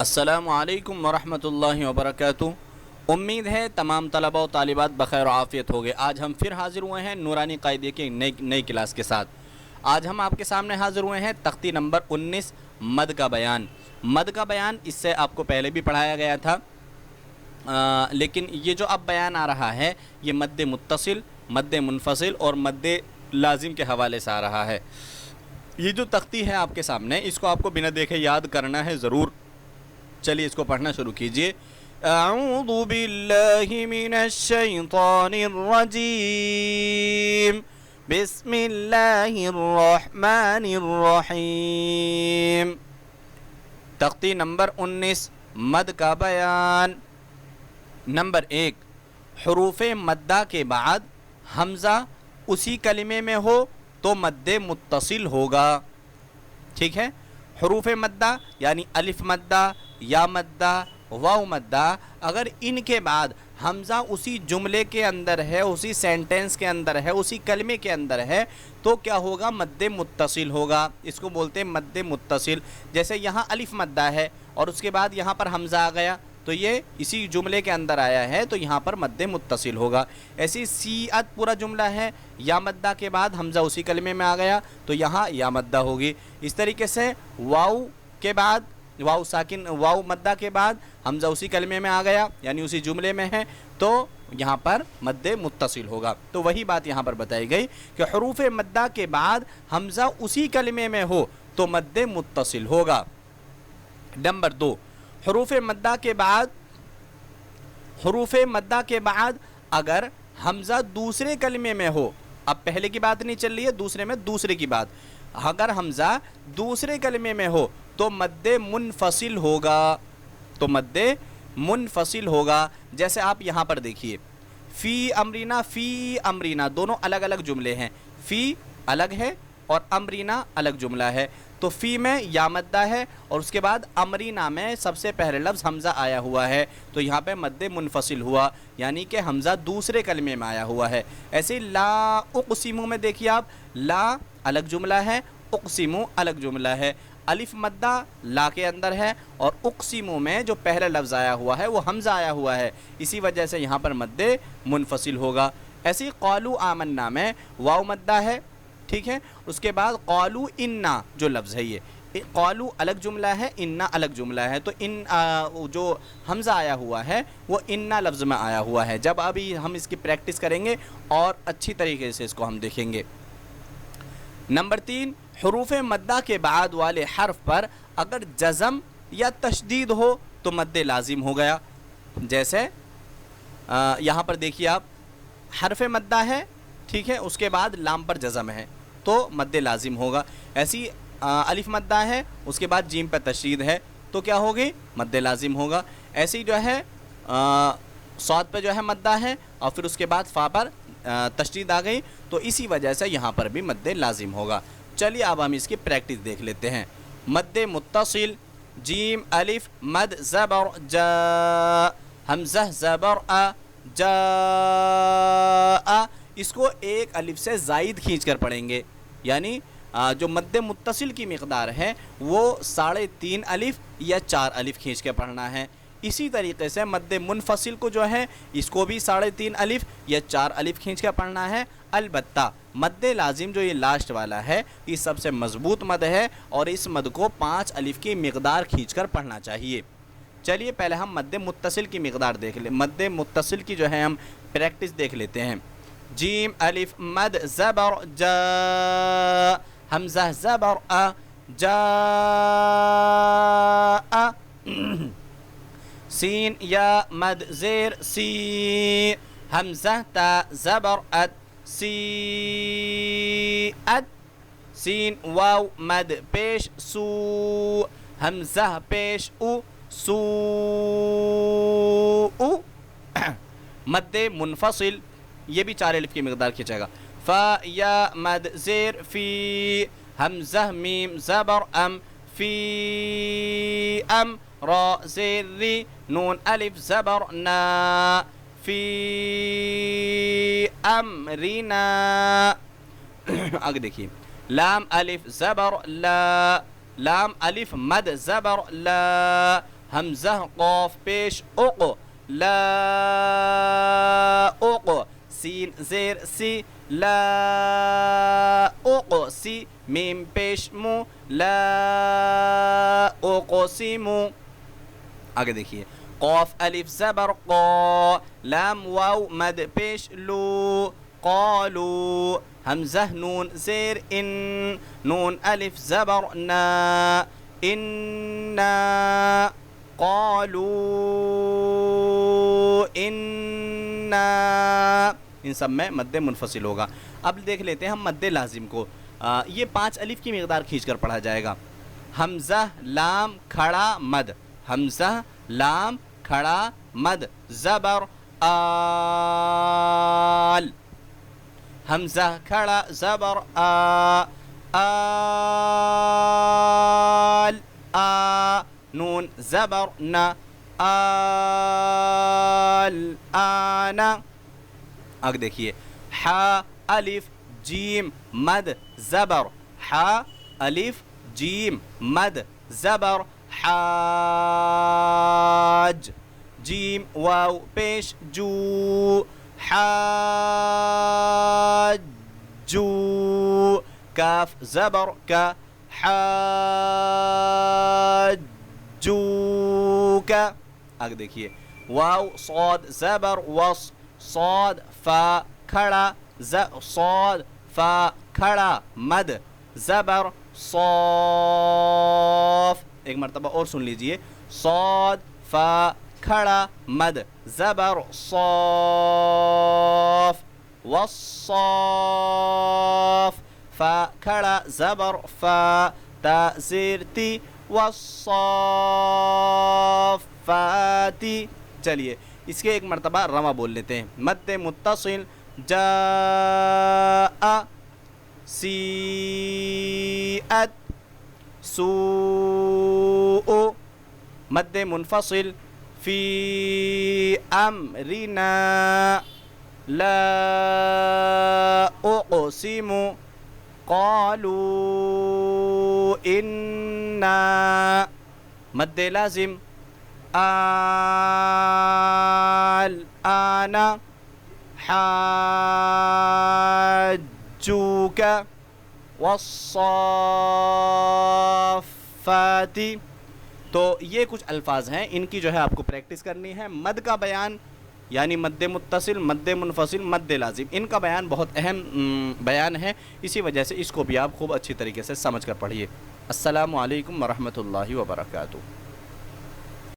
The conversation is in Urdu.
السلام علیکم ورحمۃ اللہ وبرکاتہ۔ امید ہے تمام طلبہ و طالبات بخیر و عافیت ہوگے۔ آج ہم پھر حاضر ہوئے ہیں نورانی قاعدے کی نئی کلاس کے ساتھ۔ آج ہم آپ کے سامنے حاضر ہوئے ہیں تختی نمبر 19 مد کا بیان۔ مد کا بیان اس سے آپ کو پہلے بھی پڑھایا گیا تھا، لیکن یہ جو اب بیان آ رہا ہے یہ مد متصل، مد منفصل اور مد لازم کے حوالے سے آ رہا ہے۔ یہ جو تختی ہے آپ کے سامنے، اس کو آپ کو بنا دیکھے یاد کرنا ہے ضرور۔ چلیے اس کو پڑھنا شروع کیجئے۔ اعوذ باللہ من الشیطان الرجیم، بسم اللہ الرحمن الرحیم۔ تختی نمبر 19 مد کا بیان۔ نمبر 1، حروف مدہ کے بعد حمزہ اسی کلمے میں ہو تو مد متصل ہوگا۔ ٹھیک ہے، حروف مدہ یعنی الف مدہ، یا مدہ، واو مدہ، اگر ان کے بعد حمزہ اسی جملے کے اندر ہے، اسی سینٹنس کے اندر ہے، اسی کلمے کے اندر ہے تو کیا ہوگا؟ مد متصل ہوگا۔ اس کو بولتے ہیں مد متصل۔ جیسے یہاں الف مدہ ہے اور اس کے بعد یہاں پر حمزہ آ گیا تو یہ اسی جملے کے اندر آیا ہے تو یہاں پر مد متصل ہوگا۔ ایسی سیعت پورا جملہ ہے، یا مدہ کے بعد حمزہ اسی کلمے میں آ گیا تو یہاں یا مدہ ہوگی۔ اس طریقے سے واو کے بعد، واو ساکن، واو مدہ کے بعد حمزہ اسی کلمے میں آ گیا یعنی اسی جملے میں ہے تو یہاں پر مد متصل ہوگا۔ تو وہی بات یہاں پر بتائی گئی کہ حروف مدہ کے بعد حمزہ اسی کلمے میں ہو تو مد متصل ہوگا۔ نمبر 2، حروف مدہ کے بعد اگر حمزہ دوسرے کلمے میں ہو، اب پہلے کی بات نہیں چل رہی ہے، دوسرے میں دوسرے کی بات، اگر حمزہ دوسرے کلمے میں ہو تو مد منفصل ہوگا، تو مد منفصل ہوگا۔ جیسے آپ یہاں پر دیکھیے، فی امرینا، فی امرینا دونوں الگ الگ جملے ہیں، فی الگ ہے اور امرینا الگ جملہ ہے، تو فی میں یا مدہ ہے اور اس کے بعد امرینا میں سب سے پہلے لفظ حمزہ آیا ہوا ہے تو یہاں پہ مد منفصل ہوا، یعنی کہ حمزہ دوسرے کلمے میں آیا ہوا ہے۔ ایسے لا اقسمو میں دیکھیے آپ، لا الگ جملہ ہے، اقسمو الگ جملہ ہے، الف مدہ لا کے اندر ہے اور اقسمو میں جو پہلا لفظ آیا ہوا ہے وہ حمزہ آیا ہوا ہے، اسی وجہ سے یہاں پر مد منفصل ہوگا۔ ایسی قالو آمنا میں واو مدہ ہے، ٹھیک ہے، اس کے بعد قالو انا جو لفظ ہے، یہ قالو الگ جملہ ہے، انا الگ جملہ ہے، تو ان جو حمزہ آیا ہوا ہے وہ انا لفظ میں آیا ہوا ہے۔ جب ابھی ہم اس کی پریکٹس کریں گے اور اچھی طریقے سے اس کو ہم دیکھیں گے۔ نمبر 3، حروف مدہ کے بعد والے حرف پر اگر جزم یا تشدید ہو تو مد لازم ہو گیا۔ جیسے یہاں پر دیکھیے آپ، حرف مدہ ہے، ٹھیک ہے، اس کے بعد لام پر جزم ہے تو مد لازم ہوگا۔ ایسی الف مدہ ہے، اس کے بعد جیم پر تشدید ہے تو کیا ہوگی؟ مد لازم ہوگا۔ ایسی جو ہے صاد پہ جو ہے مدہ ہے اور پھر اس کے بعد فا پر تشدید آ گئی تو اسی وجہ سے یہاں پر بھی مد لازم ہوگا۔ چلیے اب ہم اس کی پریکٹس دیکھ لیتے ہیں۔ مد متصل، جیم الف مد زبر جا، حمزہ زبر ا، جا، اس کو ایک الف سے زائد کھینچ کر پڑھیں گے، یعنی جو مد متصل کی مقدار ہے وہ 3.5 الف یا 4 الف کھینچ کے پڑھنا ہے۔ اسی طریقے سے مد منفصل کو جو ہے اس کو بھی 3.5 الف یا 4 الف کھینچ کے پڑھنا ہے۔ البتہ مد لازم جو یہ لاسٹ والا ہے یہ سب سے مضبوط مد ہے اور اس مد کو 5 الف کی مقدار کھینچ کر پڑھنا چاہیے۔ چلیے پہلے ہم مد متصل کی مقدار دیکھ لیں، مد متصل کی جو ہے ہم پریکٹس دیکھ لیتے ہیں۔ جیم الف مد زبر جا، حمزہ زبر ا، جا، سین یا مد زیر سی، حمزہ تا زبر ات، سی ات، سین واو مد پیش سو، حمزہ پیش او، سو او۔ مد منفصل یہ بھی 4 الف کی مقدار کھینچے گا۔ فا یا مد زیر فی، حمزہ میم زبر ام، فی ام، را زیر ری، نون الف زبر نا، فی امرینا۔ آگے دیکھیے، لام الف زبر لا، لام الف مد زبر لا، حمزہ قاف پیش اق لا اق سین زیر سی لا اقسی میم پیش مو لا اقسمو. آگے دیکھیے قاف الف زبر قا لام واو مد پیش لو قالو حمزہ نون زیر ان نون الف زبر نا انا قالو انا. ان سب میں مد منفصل ہوگا. اب دیکھ لیتے ہیں ہم مد لازم کو. یہ 5 الف کی مقدار کھینچ کر پڑھا جائے گا. حمزہ لام کھڑا مد حمزہ لام کھڑا مد زبر آل حمزہ کھڑا زبر آل آ نون زبر نا آل آنا. آگے دیکھیے حا الف جیم مد زبر حا الف جیم مد زبر حاج جیم واو پیش جو حاجو کاف زبر کا حاجوکا. آگے دیکھیے واو صاد زبر وص صاد فا کھڑا صاد فا کھڑا مد زبر صاف. ایک مرتبہ اور سن لیجئے صاد فا کھڑا مد زبر صاف والصاف فا کھڑا زبر فا تا زیر تی والصافاتی. چلیے اس کے ایک مرتبہ رواں بول لیتے ہیں. مد متصل جاء سیئت سوء. مد منفصل فی امرنا لا اقسم قالوا انا. مد لازم الآن حاجوک والصافات. تو یہ کچھ الفاظ ہیں ان کی جو ہے آپ کو پریکٹس کرنی ہے. مد کا بیان یعنی مد متصل مد منفصل مد لازم ان کا بیان بہت اہم بیان ہے. اسی وجہ سے اس کو بھی آپ خوب اچھی طریقے سے سمجھ کر پڑھیے. السلام علیکم ورحمۃ اللہ وبرکاتہ.